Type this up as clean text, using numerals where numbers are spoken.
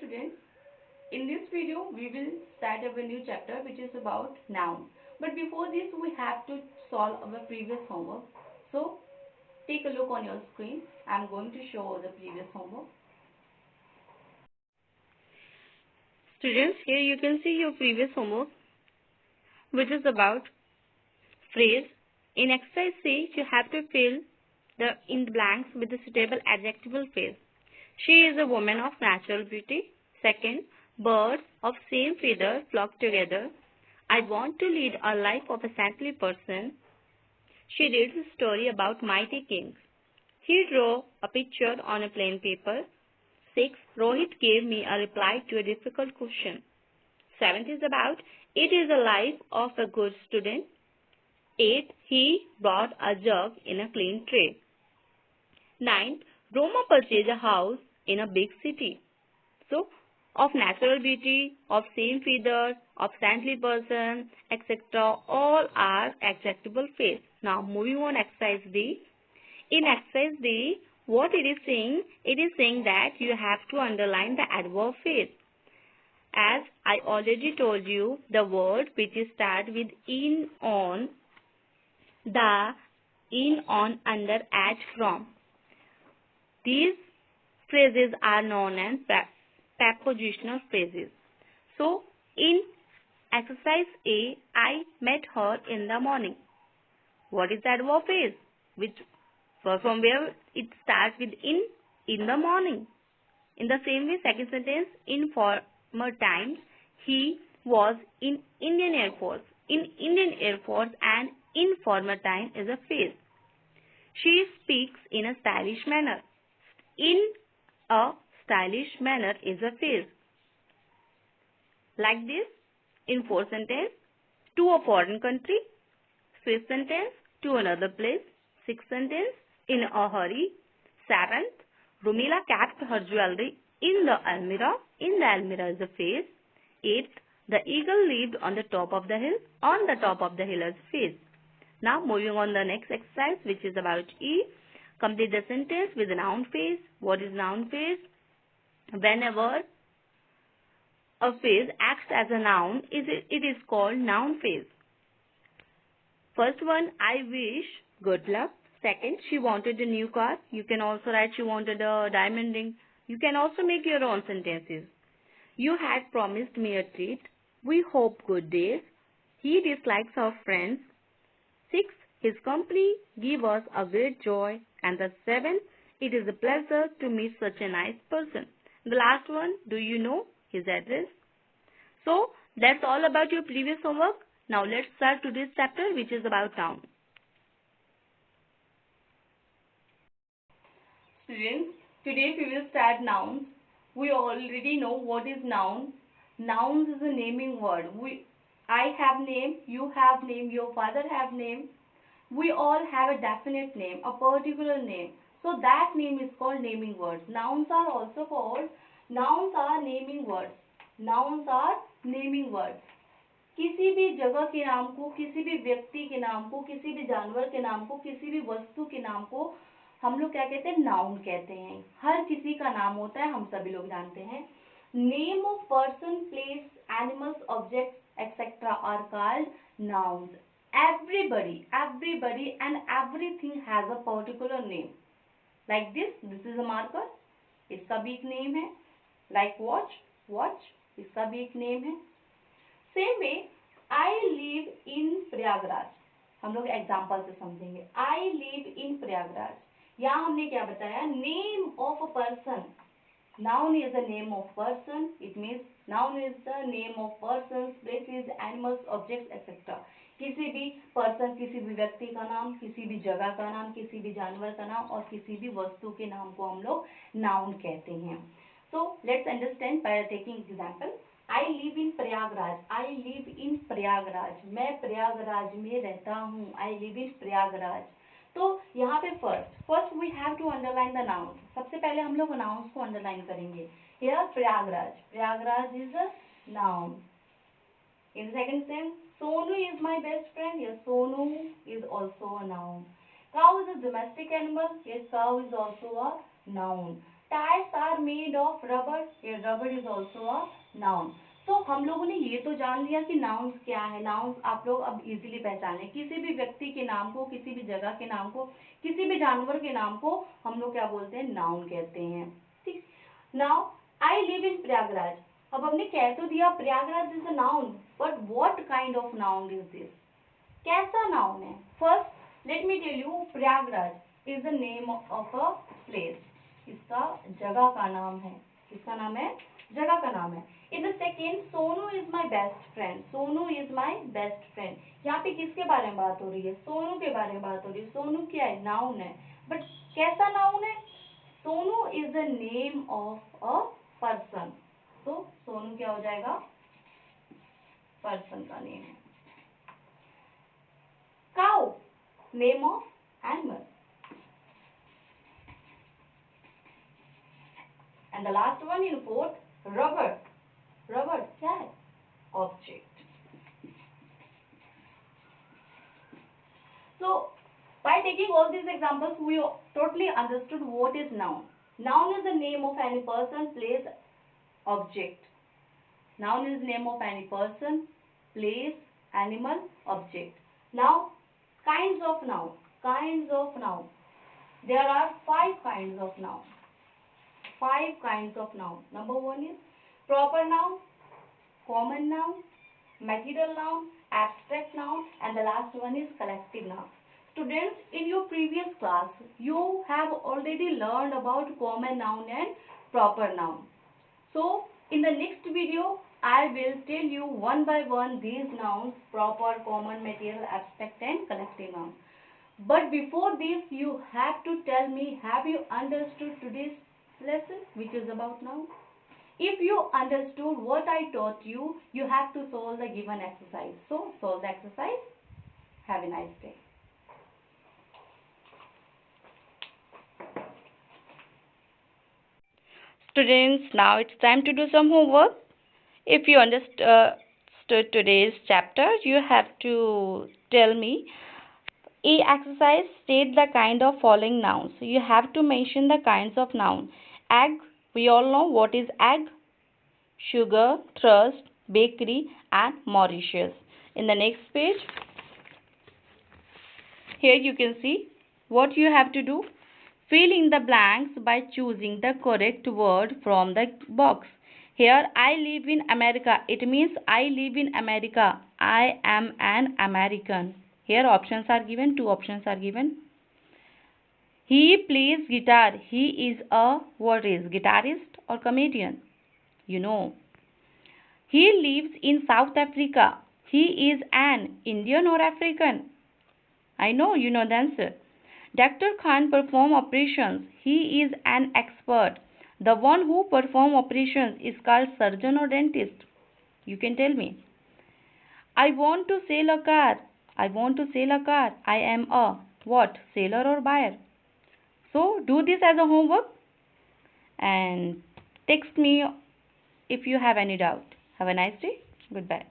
students, in this video we will start our new chapter which is about noun. But before this we have to solve our previous homework. So take a look on your screen. I am going to show the previous homework. Students, here you can see your previous homework which is about phrase. In exercise C, you have to fill in the blanks with a suitable adjectival phrase. She is a woman of natural beauty. Second, birds of same feather flock together. I want to lead a life of a saintly person. She reads a story about mighty kings. He drew a picture on a plain paper. 6. Rohit gave me a reply to a difficult question. 7th is about it is the life of a good student. 8. He brought a jug in a clean tray. 9th, Roma purchased a house in a big city. So, of natural beauty, of same feather, of saintly person, etc. all are adjectival phrase. Now, moving on exercise D. In exercise D, what it is saying? It is saying that you have to underline the adverb phrase. As I already told you, the word which starts with in, on, the, in, on, under, at, from. These phrases are known as prepositional phrases. So, in exercise A, I met her in the morning. What is the adverb phrase? From where it starts with in the morning. In the same way, second sentence, in former times, he was in Indian Air Force. In Indian Air Force and in former time is a phrase. She speaks in a stylish manner. In a stylish manner is a phrase. Like this, in fourth sentence, to a foreign country. Fifth sentence, to another place. Sixth sentence, in a hurry. Seventh, Rumila kept her jewelry in the almirah. In the almirah is a phrase. Eighth, the eagle lived on the top of the hill. On the top of the hill is a phrase. Now moving on the next exercise which is about E. Complete the sentence with the noun phrase. What is noun phrase? Whenever a phrase acts as a noun, it is called noun phrase. First one, I wish good luck. Second, she wanted a new car. You can also write she wanted a diamond ring. You can also make your own sentences. You had promised me a treat. We hope good days. He dislikes our friends. 6. His company give us a great joy. And the 7th, it is a pleasure to meet such a nice person. The last one, do you know his address? So, that's all about your previous homework. Now, let's start today's chapter which is about noun. Students, today we will start nouns. We already know what is noun. Nouns is a naming word. I have name, you have name, your father have name. We all have a definite name, a particular name. So that name is called naming words. Nouns are also called, nouns are naming words. Nouns are naming words. किसी भी जगह के नाम को, किसी भी व्यक्ति के नाम को, किसी भी जानवर के नाम को, किसी भी वस्तु के नाम को हम लोग क्या कहते हैं? नाउन कहते हैं. हर किसी का नाम होता है, हम सभी लोग जानते हैं. Name of person, place, animals, objects etcetera are called nouns. Everybody and everything has a particular name. Like this is a marker. इसका भी एक नेम है. Like watch, इसका भी एक नेम है. Same way, I live in Prayagraj. हम लोग एग्जाम्पल से समझेंगे. I live in Prayagraj. यहाँ हमने क्या बताया? Name of a person. Noun is the name of person. It means noun is the name of persons, places, animals, objects, etc. किसी भी पर्सन, किसी भी व्यक्ति का नाम, किसी भी जगह का नाम, किसी भी जानवर का नाम और किसी भी वस्तु के नाम को हम लोग नाउन कहते हैं. So let's understand by taking example. I live in Prayagraj. I live in Prayagraj. मैं प्रयागराज में रहता हूँ. I live in Prayagraj. तो यहाँ पे first we have to underline the nouns. सबसे पहले हम लोग nouns को underline करेंगे. Here Prayagraj is a noun. In second sense, Sonu is my best friend. Yes, Sonu is also a noun. Cow is a domestic animal. Yes, cow is also a noun. Tyres are made of rubber, rubber is also a noun. तो हम लोगों ने ये तो जान लिया कि nouns क्या है। नाउन्स आप लोग अब इजीली पहचान लें। किसी भी व्यक्ति के नाम को, किसी भी जगह के नाम को, किसी भी जानवर के नाम को हम लोग क्या बोलते हैं, नाउन कहते हैं। ठीक। Now I live in Prayagraj. अब हमने कह तो दिया Prayagraj is a noun, but what kind of noun is this, कैसा नाउन है। First let me tell you, Prayagraj is the name of a place, इसका जगह का नाम है। किसका नाम है, जगह का नाम है। In the second, Sonu is my best friend, Sonu is my best friend. यहाँ पे किसके बारे में बात हो रही है, सोनू के बारे में बात हो रही है। सोनू क्या है, नाउन है, बट कैसा नाउन है, Sonu is the name of a person. तो सोनू क्या हो जाएगा, पर्सन का नेम है। Cow, name of animal. And the last one in fourth, rubber. Rubber क्या है, object. So by taking all these examples, we totally understood what is noun. Noun is the name of any person, place, object. Noun is name of any person, place, animal, object. Now kinds of noun. Kinds of noun. There are 5 kinds of noun. 5 kinds of noun. Number 1 is proper noun, common noun, material noun, abstract noun, and the last one is collective noun. Students, in your previous class, you have already learned about common noun and proper noun. So, in the next video, I will tell you one by one these nouns, proper, common, material, abstract, and collective noun. But before this, you have to tell me, have you understood today's lesson, which is about noun? If you understood what I taught you, you have to solve the given exercise. So, solve the exercise. Have a nice day. Students, now it's time to do some homework. If you understood today's chapter, you have to tell me. A exercise, state the kind of following nouns. You have to mention the kinds of noun. Egg, we all know what is egg. Sugar, trust, bakery, and Mauritius. In the next page, here you can see what you have to do. Fill in the blanks by choosing the correct word from the box. Here, I live in America. It means I live in America. I am an American. Here options are given. 2 options are given. He plays guitar. He is a, what is, guitarist or comedian? You know. He lives in South Africa. He is an Indian or African? I know you know the answer. Dr. Khan perform operations. He is an expert. The one who perform operations is called surgeon or dentist. You can tell me. I want to sell a car. I want to sell a car. I am a what? Seller or buyer? So do this as a homework and text me if you have any doubt. Have a nice day. Goodbye.